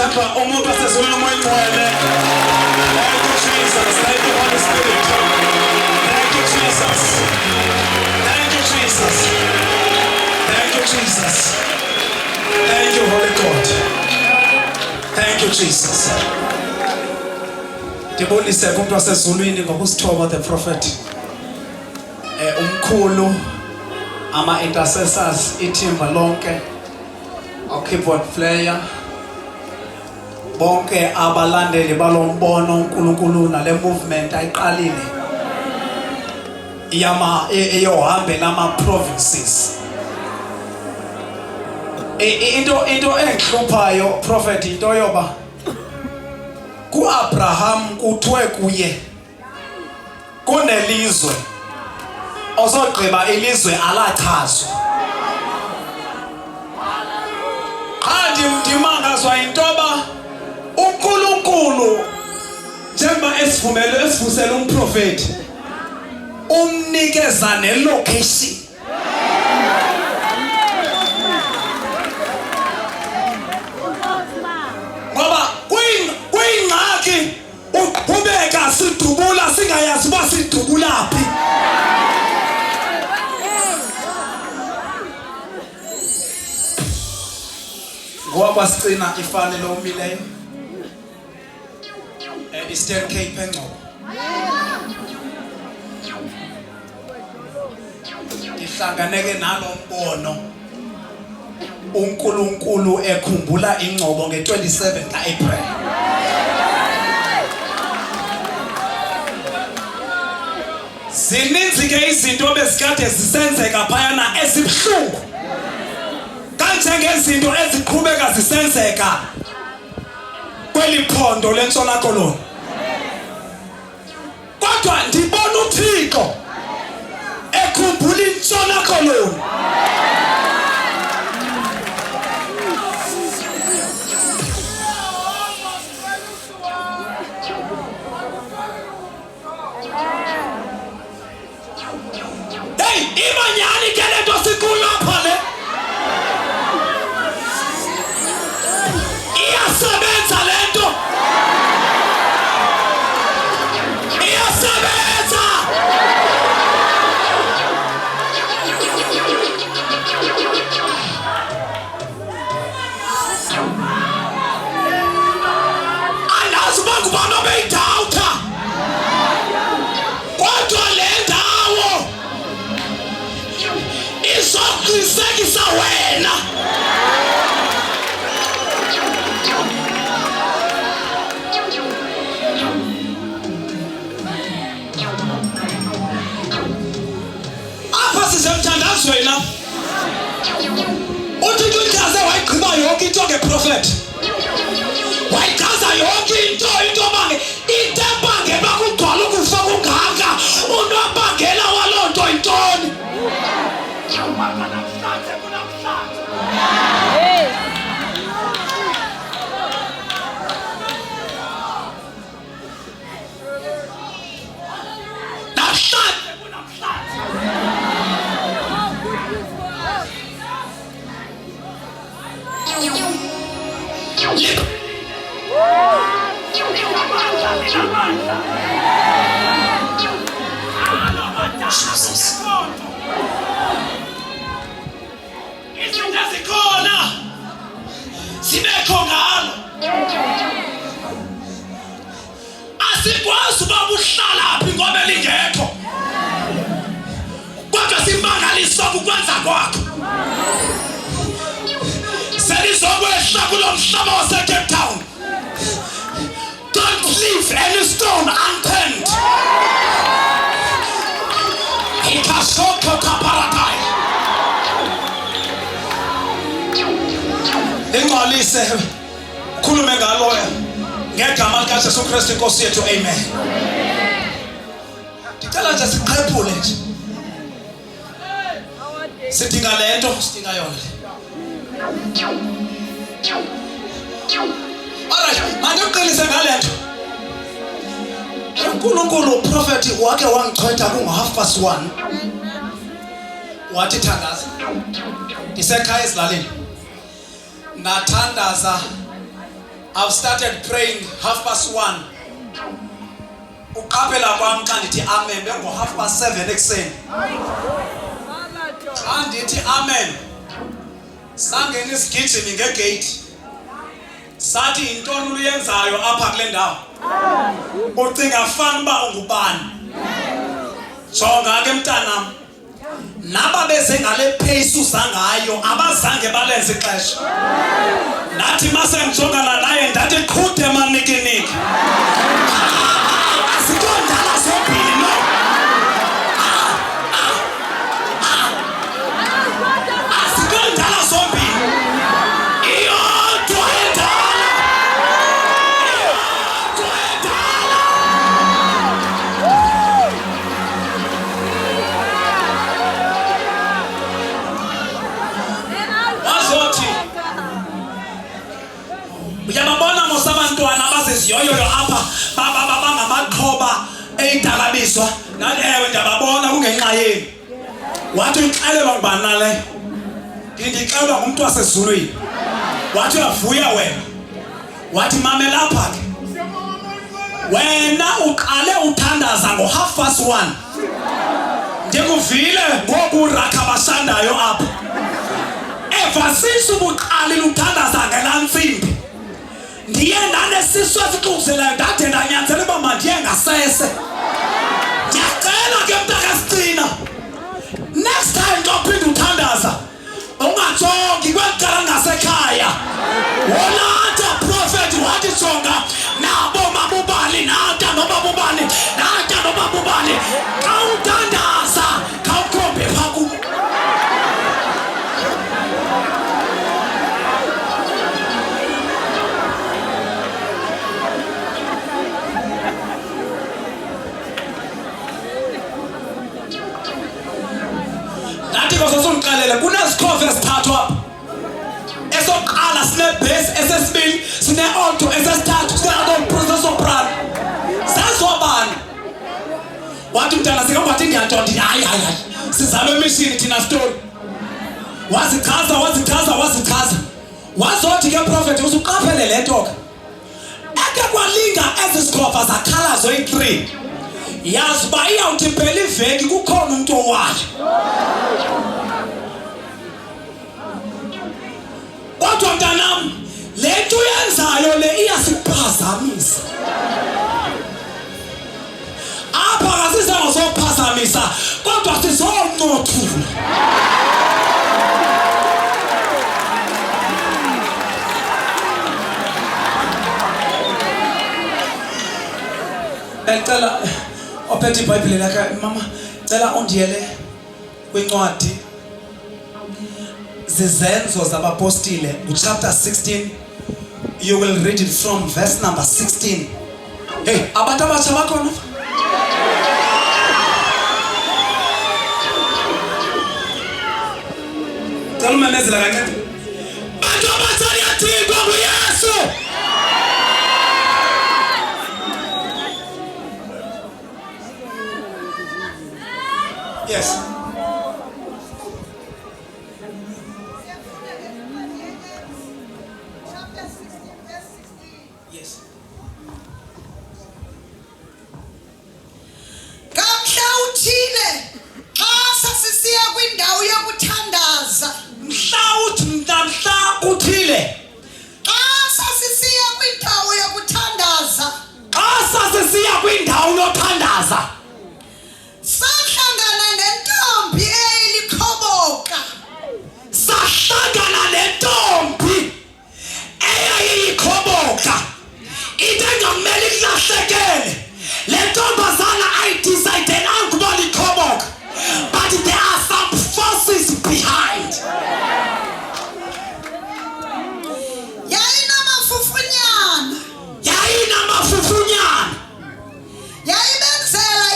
Kodwa umuntu wasezulwini umoya ingcwele. Thank you Jesus. Thank you Holy Spirit. Thank you Jesus. Thank you Jesus. Thank you Jesus. Thank you Holy God. Thank you Jesus. Ndibulise kumuntu wasezulwini ngokusithoba the prophet. Umkhulu ama intercessors ithimba lonke. Our keyboard player. Bonke abalandeli balombono uNkulunkulu nale movement ayiqalile. Iyohambe nama provinces. Into engihluphayo prophet into yoba kuAbraham kuthiwe kuye kunelizwe ozogqiba ilizwe alachazwa. Ndimangazwa intoba uNkulunkulu njengoba esivusela umprofeti umnikeza nelocation. Ngoba kuyingxaki ubeka sidubula singayazi uba sidubulaphi. Ngoba sicina ifane lo umileyo. Eastern Cape engcobo. Ihlanganeke nalombono uNkulunkulu ekhumbula ingcobo nge27 kaApril. Zininzi ke izinto bezikade zisenzeka phayana ezibhlungu. Kanjengezinto eziqhubeka zisenzeka kweli phondo lentshona koloni. Kodwa ndibona uThixo ekhumbula intshona koloni. Hey, imanyani ke lento sikulapha le. Iyasebenza lento. Iyasebenza. Anazi bakubona beyidawutha. Kodwa le ndawo izoqinisekisa wena. Apha sisemthandazweni lapha. UThixo uchaze wayigqiba yonke into ngeprofet. Wayichaza yonke into bange itembangela kugcwala ukufa kungaka unobangela walonto intoni. Jesus. Izinto zikhona sibekho ngalo. Asikwazi uba uhlala phi ngoba lingekho. Kodwa simangaliswa ukwenza kwakho. Selizokwehla kulo mhlaba waseCape Town. Don't leave any stone unturned. Ikashoko kaparatai. Ingcolise khulume ngaloya ngegama likaJesu Kristu Inkosi yethu. Amen. Ndicela nje siqhephule nje. Sidinga lento sidinga yona. Alright, mandiqinise ngalento. uNkulunkulu prophet wake wangicwetha ku1:30. Wathi thandaza. Ndisekhaya ezilalini. Ndathandaza I've started praying 1:30. Uqaphela kwami xa ndithi amen bengo 7:30 ekuseni. Xa ndithi amen sangena isigijimi ngegate. Sathi intoni uyenzayo apha kule ndawo? Ucinga fana uba ungubani? Jonga ke mntanam. Naba beze ngale pace uzangayo abazange balenze ixesha. Nathi masenjongana naye ndathi qhude manikiniki. Asikondala zombili no. Asikondala zombili. Iyodwa endala. Iyodwa endala. Wazothi uyababona mosabantwana abaseziyoyoyo apha baba ngamaqhoba eyidalabiswa nathi ewe ndiyababona kungenxa yenu. Wathi uxelelwa ngubani nale? Ndixelelwa ngumntu wasezulwini. Wathi uyavuya wena. Wathi mamela apha ke. Wena uqale uthandaza ngo1:30. Ndikuvile ngoku rakhabashandayo apha. Eva sisu buqali uthandaza ngelantsimbi. Ndiye ndanesiswa sixuzelayo ndade ndanyanzela uba mandiye ngasese. Ndiyacela ke mntakasicina. Next time xa uphinda uthandaza ungajongi kwecala ngasekhaya. Wolata prophet wathi jonga nabo mabubali nata nobabubali nata nobabubali. Xa uthandaza khawukhombe phaku. Sosumqalela kunezikhovo ezithathu apha. Esoqala sine bass, esesibili sine alto, esesithathu sine soprano. Sazobani? Wathi mntana sikambathi ndiyantonda hayi sizalwe emishini thina story. Wazichaza. Wazothi ke prophet usuqaphele le nto ke. Eke kwalinga ezi zikhova zakhala zoyi3. Yazi uba iyawuthi phela iveki kukhona umuntu owayo. Kodwa mntanam le nto uyenzayo le iyasiphazamisa. Apha kasizange sophazamisa kodwa sizoncothula. Ecela ophethe iBhayibhile lakhe mama cela undiyele kwincwadi Zizenzo zabapostile chapter 16. You will read it from verse number 16. Hey, abantu abatsha bakhona? Cela umemezela kancane. Bantu abatsha liyathingwa nguYesu. Yes. But there are some forces behind. Yaina mafufunyana. Yaibenzela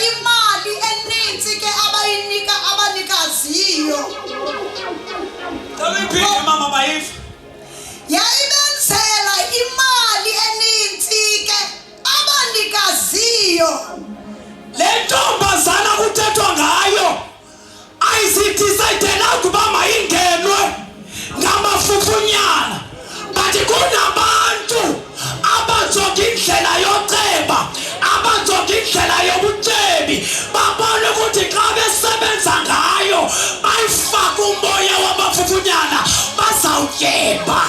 neba.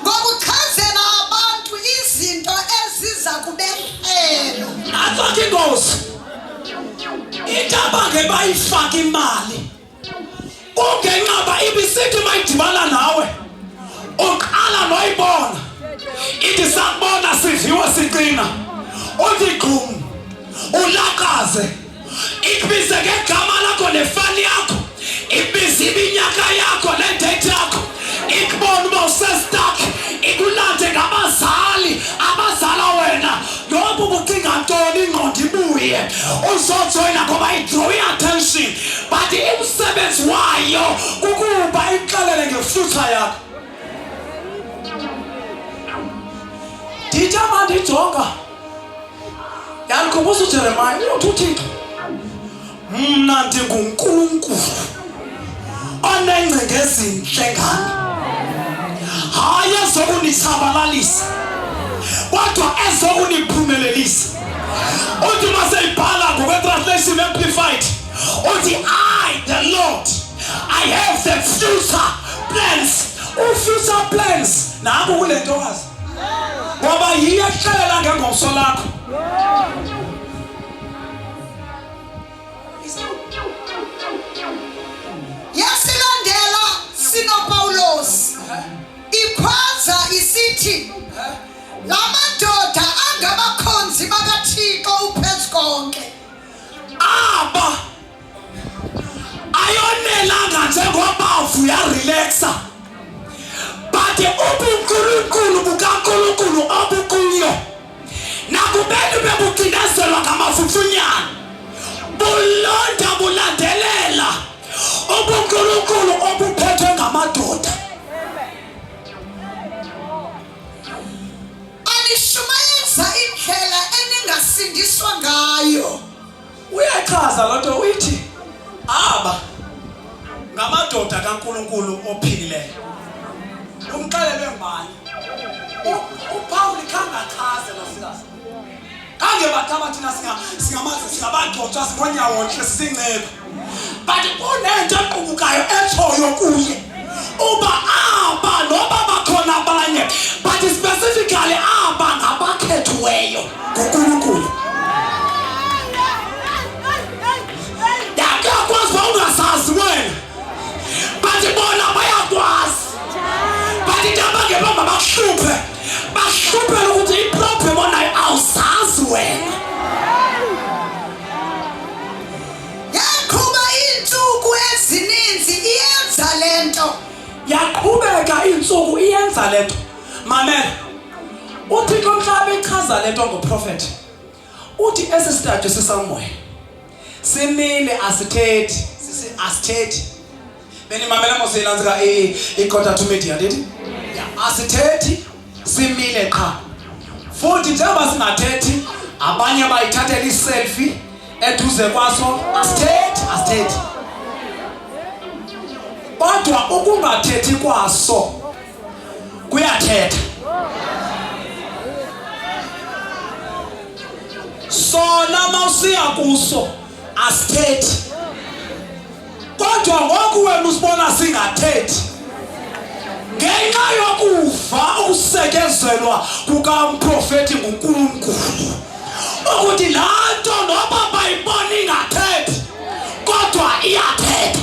Ngokuchazela abantu izinto eziza kubehlela. Nathi ingozi. Intaba ngebayifaka imali. Kungenqaba ibisithi mayidibana nawe. Uqala noyibona. Ithi sakubona siviwe siqina. Uthi gqum. Ulakaze. Ikbize ngegama lakho nefani yakho. Ibize iminyaka yakho nedate yakho. Ikubona uba usestuck. Ikulande ngabazali abazala wena. Noba ubucinga ntoni ingqondo ibuye. Uzojoyina ngoba idraw i-attention. But umsebenzi wayo kukuba ixelele ngefuture yakho. Ndithi amandijonga. Yalikhubuza uJeremiah uthi uThixo mna ndinguNkulunkulu onengcinga ezintle ngani. Hayi ezokunitsabalalisa kodwa ezokuniphumelelisa. Uthi maseyibhala ngokwe-translation amplified uthi I the Lord I have the future plans. Future plans nabo kule ntokazi ngoba yiyo ehlelela ngengomso lakho. Yasilandela sinoPaulos ikhwaza isithi lamadoda angabakhonzi bakaThixo uPhezukonke aba ayonelanga njengobavu yarelaxa but ubuNkulunkulu bukaNkulunkulu obukuyo nakubeni bebukinezelwa ngamafufunyana bulonda bulandelela ubuNkulunkulu obuphethwe ngamadoda. anishumayeza indlela eningasindiswa ngayo. Uyachaza loo nto uyithi aba ngamadoda kaNkulunkulu ophilileyo. Umxelele ngubani? uPaul kangachaze losilazi. Kange bathaba thina singamazi singabagcotshwa singonyawo nje sincebe. But unento equbukayo etshoyo kuye. Uba aba noba bakhona abanye but specifically aba ngabakhethiweyo nguNkulunkulu. Yakwazi ungasazi wena. But bona bayakwazi. But intaba ngebamba bakuhluphe. Bakuhluphela ukuthi iproblem onayo awusazi wena. Yaqhuba iintsuku ezininzi iyenza lento. Yaqhubeka iintsuku iyenza lento. Mamela. UThixo mhlawumbe echaza lento ngoprofet. Uthi esi statue sisamoya. Simile asithethi. Asithethi. Benimamela mosilanzika iqota to media ndithi. Asithethi simile qha. Futhi njengoba singathethi abanye bayithathela iselfie eduze kwaso asithethi. Kodwa ukungathethi kwaso kuyathetha. Sona mawusiya kuso asithethi. Kodwa ngoku wena usibona singathethi ngenxa yokuva ukusekezelwa kukaMprofeti nguNkulunkulu ukuthi laa nto noba bayibona ingathethi kodwa iyathetha.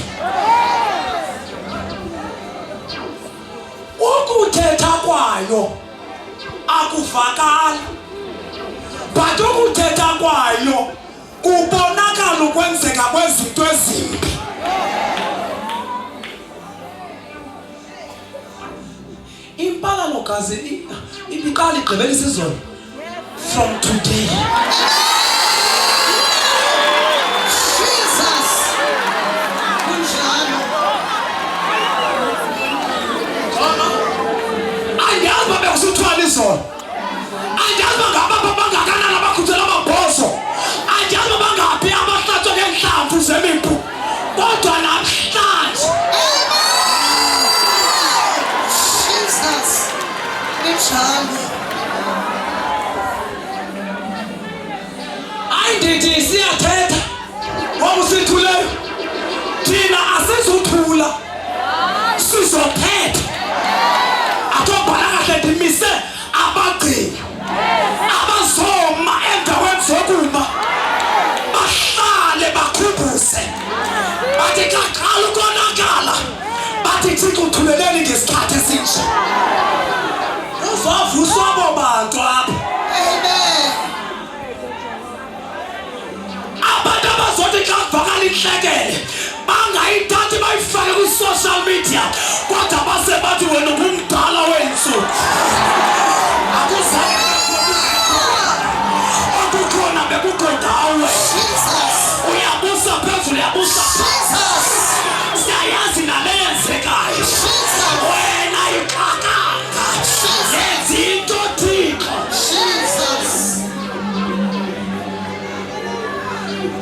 Ukuthetha kwayo akuvakali but ukuthetha kwayo kubonakala ukwenzeka kwezinto ezimbi. Impalalo gazi ibiqala igqibela isizolo from today. Jesus. Kunjalo. Andiyazi babe usuthwala izolo. Andiyazi bangapha bangakanani abakhuthela amabhozo. Andiyazi bangaphi abahlatshwe ngeenhlamvu zemiphu. Kodwa namhlanje Jesus. Kunjalo. ayindithi siyathetha ngoba usithuleyo thina asizuthula sizophetha. sikuthuleleni ngesikhathi esinje. Uzovuswa abo bantu apha. Amen. Abantu abazothi xa kuvakala inhlekele bangayithathi bayifake kwi-social media kodwa base bathi wena ungumdala weensuku. Akukhona bekukho ndawe. Jesus. Uyabusa phezulu, uyabusa. Jesus. Siyayazi nale yenzekayo. Jesus. Wena iqakanga. Yenza into Thixo. Jesus.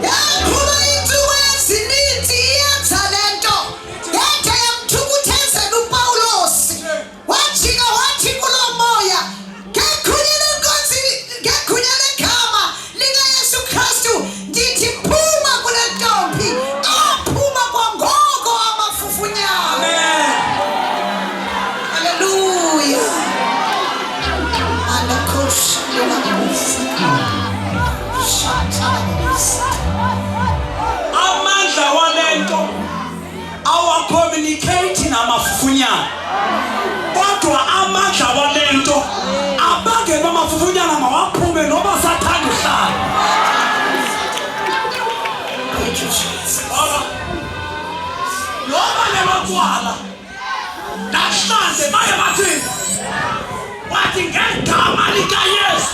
Yaphuma insuku ezininzi iyenza le nto yade yamthukuthezela uPawulosi. Wajika wathi kulo moya ngegunya lenkosi, ngegunya legama likaYesu Kristu ndithi phuma kule ntombi. Aphuma kwangoko amafufunyana. Hallelujah. Amandla walento awacommunicate namafufunyana. Kodwa amandla walento abangena amafufunyana mawaphume noba sathanda uhlala. Noba lebakwala namhlanje baye bathini? Wathi ngegama likaYesu.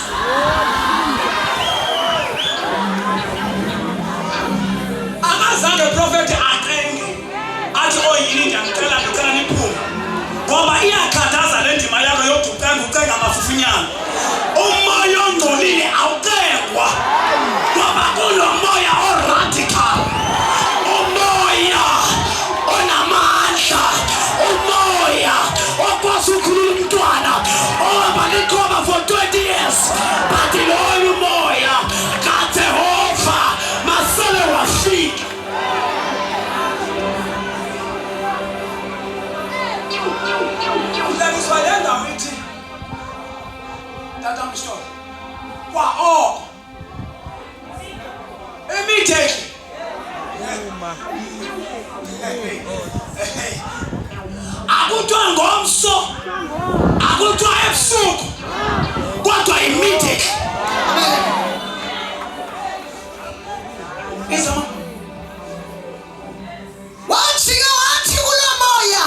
Akazange prophet aqenge athi oyini ngiyacela niphume ngoba iyakhathaza le ndima yakho yokucenga amafufunyana. Umoya ongcolile awucengwa ngoba kulo moya o-radical, umoya onamandla, umoya okwazi ukukhulula umntwana ohamba likhoma for 20 years. But loyo umoya kaJehova masele wafika. Ulengiswalenga mithi tata msholo kwa immediately akuthiwa ngomso, akuthiwa ebusuku, kodwa immediately. Izama Wajika wathi kulo moya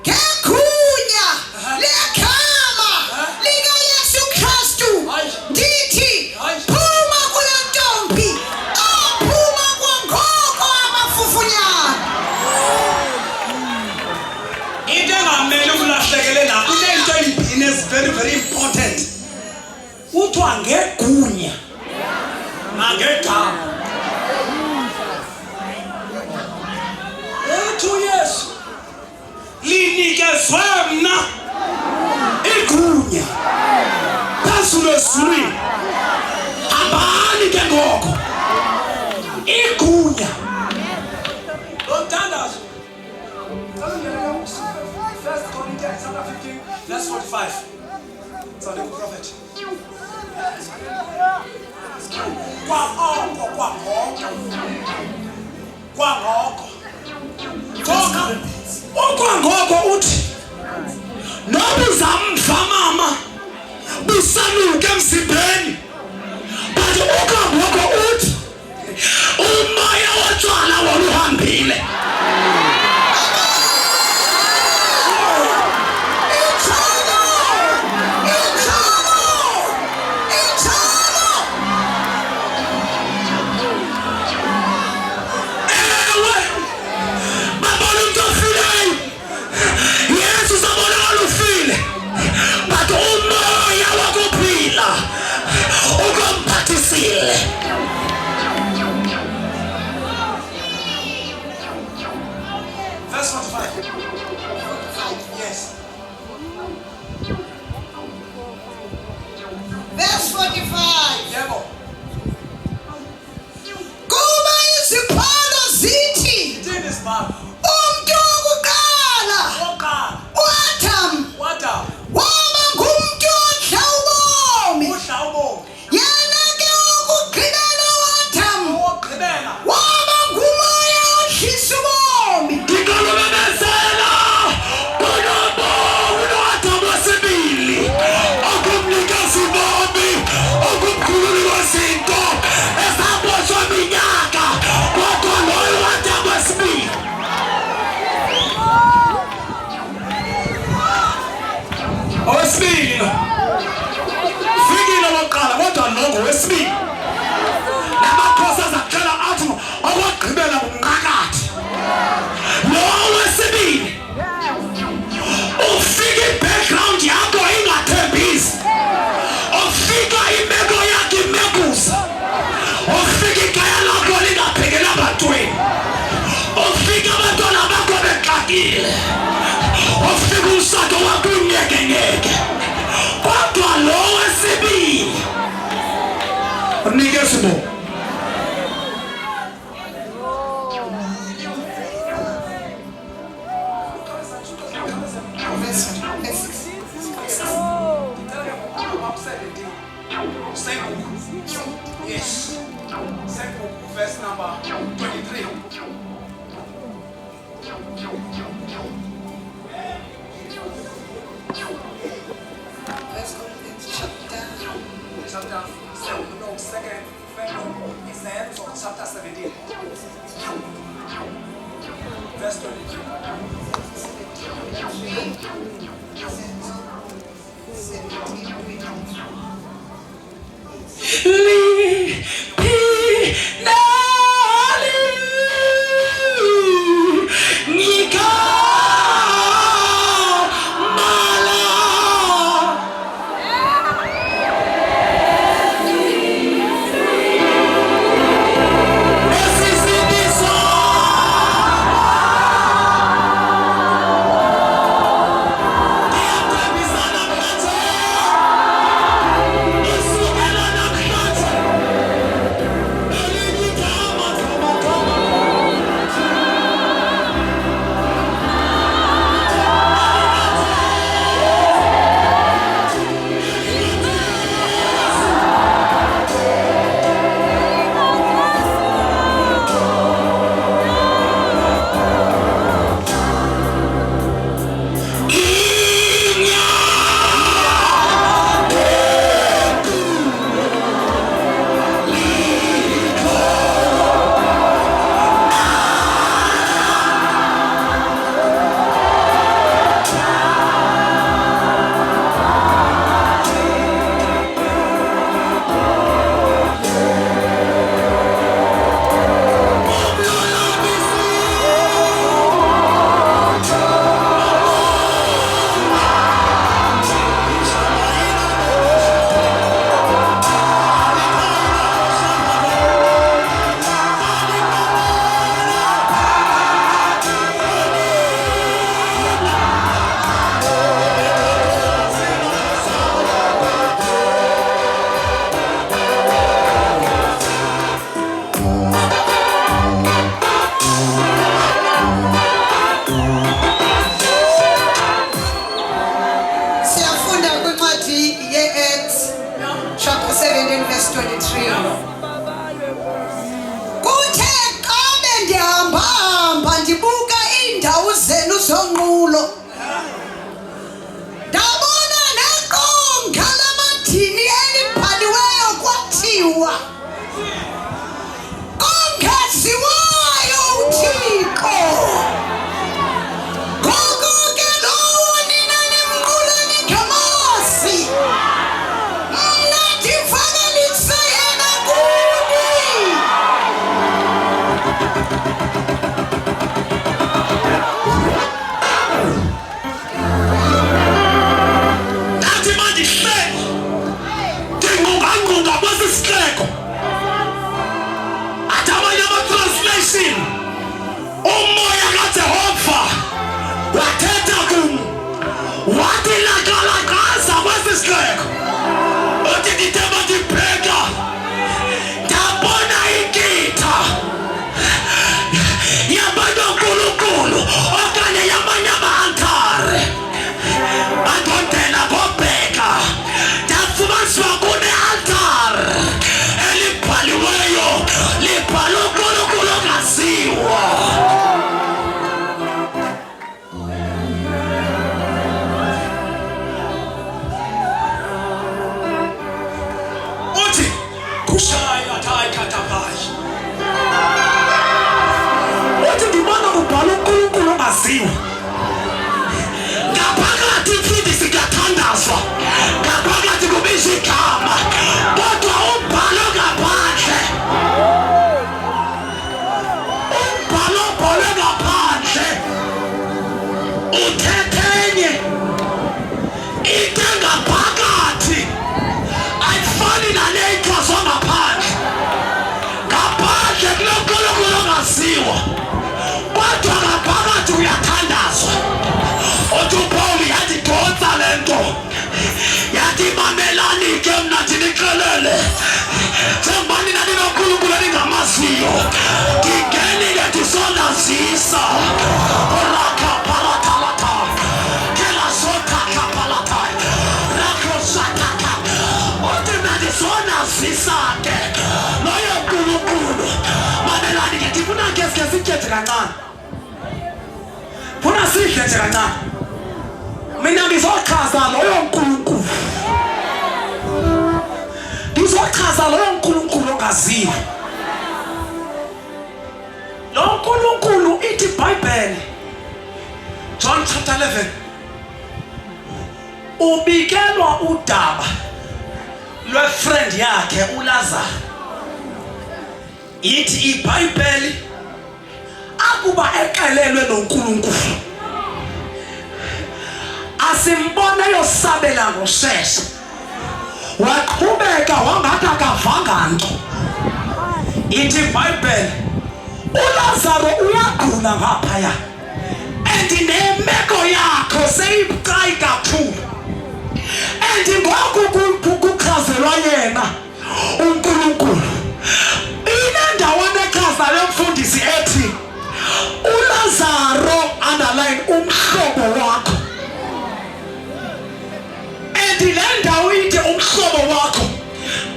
ngegunya legama likaYesu Kristu ndithi phuma kule ntombi. Aphuma kwangoko amafufunyana. into engamele ukulahlekele na kunento ezimbini is very important. Kuthiwa ngegunya nangegama. Ethi uYesu linikezwe mna igunya phezulu ezulwini. Hambani ke ngoko igunya lomthandazo. 1 Corinthians chapter 15 verse 45. So the prophet. Kwangoko uthi noba uzamva mama busanuke emzimbeni, but ukwangoko uthi umoya wotshwala waluhambile. But umoya wakuphila ukomphathisile. Owesibili fikile okokuqala kodwa lo ngowesibili. Namakhosi azaqala athi okwagqibela umnqakathi. Lo owesibili ufika i-background yakho ingathembisi. Ufika imeko yakho imekuza. Ufika ikhaya lakho lingabhekela abantweni. Ufika abantwana bakho bexakile. Ufika umshado wakho unyekenyeke. Kodwa lo wesibili unikeza ubomi. Yes. Second book, verse number 23. Chapter 7, no, second, is the end of chapter 17. Verse 23. Chapter 17 verse 23. Kuthe qabe ndihamba ndibuka iindawo zenu zonqulo. Ndabona neqonga lamadini elibhaliweyo kwathiwa kongeziwayo uThixo. Ngoko ke lowo nina nimnqula ningemazi. Mna ndivakalise yena kuni. Nathi manje hlelo ndingqungaqunga kwesi sihleko. Athi amanye ama-translation umoya kaJehova wathetha kum wathi laqalaqaza kwesi sihleko. Uthi ndithe mandibheka ndabona inkitha yabantu onkulunkulu okanye yamanye ama-altare. Andondela ngobheka ndafumaniswa kune-altare elibhaliweyo libhalwe unkulunkulu ongaziwa. Isa. Oraka palatalata. Kela sota kapalata. Rako sataka. Otinadisona sisake. Loyo kulukulu. Manelani keti kuna keske siketi kancane. Funa sihle nje kancane. Mina ngizochaza loyo nkulunkulu. Ngizochaza loyo nkulunkulu ongaziwa. Lo nkulunkulu ithi iBhayibheli John chapter 11 ubikelwa udaba lwefriend yakhe uLazarus. Ithi iBhayibheli akuba eqelelwe noNkulunkulu asimbone yosabela ngosheshe waqhubeka wangathi akavanga nto. Ithi iBhayibheli uLazarus uyagula ngaphaya and nemeko yakho seyibucayi kakhulu and ngoku kuchazelwa yena uNkulunkulu inendawana echaza lomfundisi ethi uLazarus underline umhlobo wakho and le ndawo ithi umhlobo wakho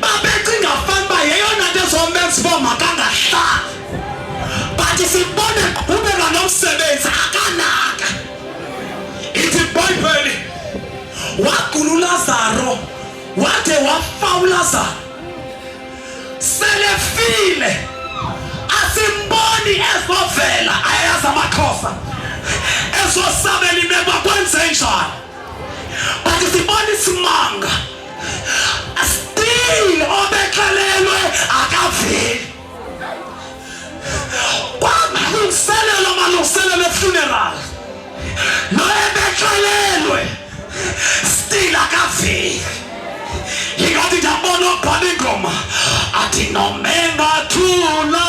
babecinga fanba yeyona nto ezomenza uba makangahlali but sibone ubeka nomsebenzi akanaka. Ithi iBhayibheli wagula uLazarus wade wafa uLazarus selefile asimboni ezovela ayazi amakhosa ezosabela imeko kwenze njani but sibona isimanga still obekelelwe akaveli. Malungiselelo funeral lo ebekelelwe still akaveli. Yikathi ndabona ubhala ingoma athi nomenga thula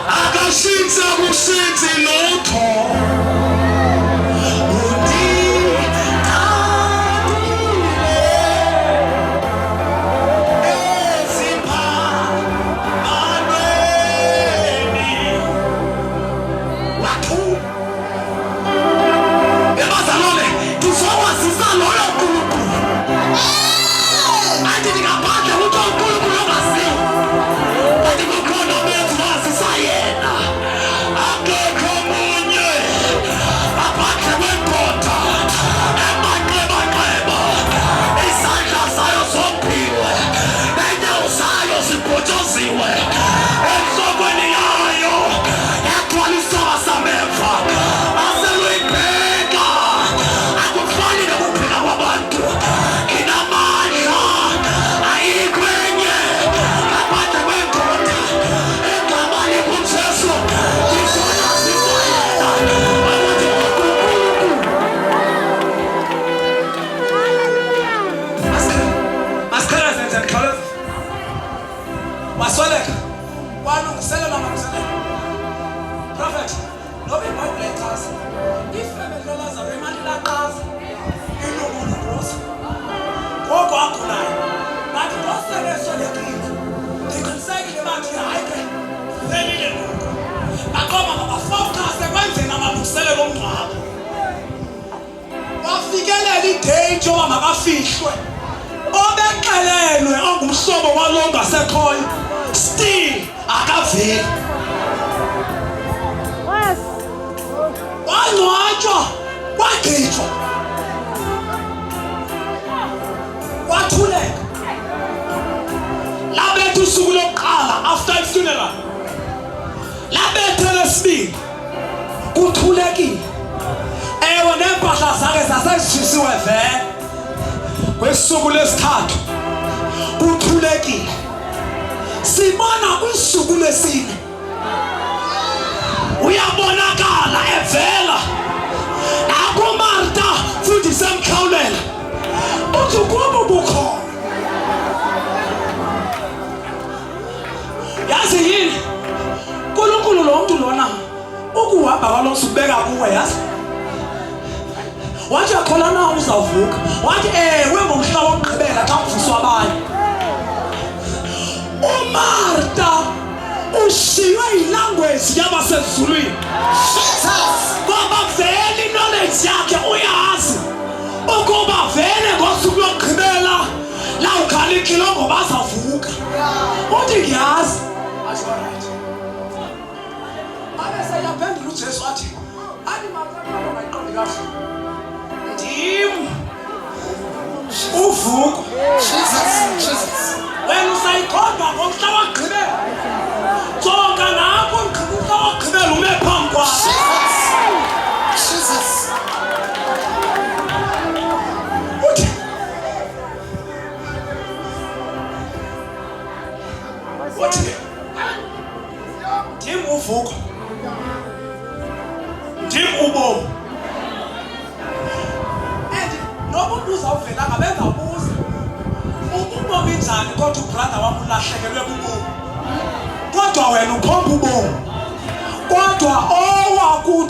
akashintsha kushintshe lutho. Njengoba makafihlwe obeqelelwe ongumhlobo walonga sekhoyo still akaveli. Wangcwatshwa wagejwa wathuleka labetha usuku lokuqala after ifuneral labetha lesibili kuthulekile. Ewe nempahla zakhe zasezishisiwe vele kwesuku lesithathu kuthulekile. Sibona kwisuku lesine uyabonakala evela akuMarta futhi semkhawulela uthi kubo bukhona. Yazi yini uNkulunkulu lo muntu lona ukuhamba kwalosuku beka kuwe yazi wathi akhola na uzavuka wathi ewe ngomhlaba omgqibela xa kuvuswa abanye. uMarta ushiywe ilanguage yabasezulwini Jesus. ngoba vele knowledge yakhe uyazi ukuba vele ngosuku lokugqibela la ukhalikile ngoba azavuka uthi ngiyazi abese yaphendula uJesu athi ani maqala mayiqondi kahle ndim uvuko Jesus. wena usayikhomba ngomhla wagqibela jonga nakho umhla wagqibela ume phambi kwakho Jesus. uthi ndim uvuko ndim ubomi and noba umuntu uzawuvela ngabengabuza ubomi njani kodwa ubrother wami ulahlekelwe bubomi kodwa wena ukhomba ubomi kodwa owakuthi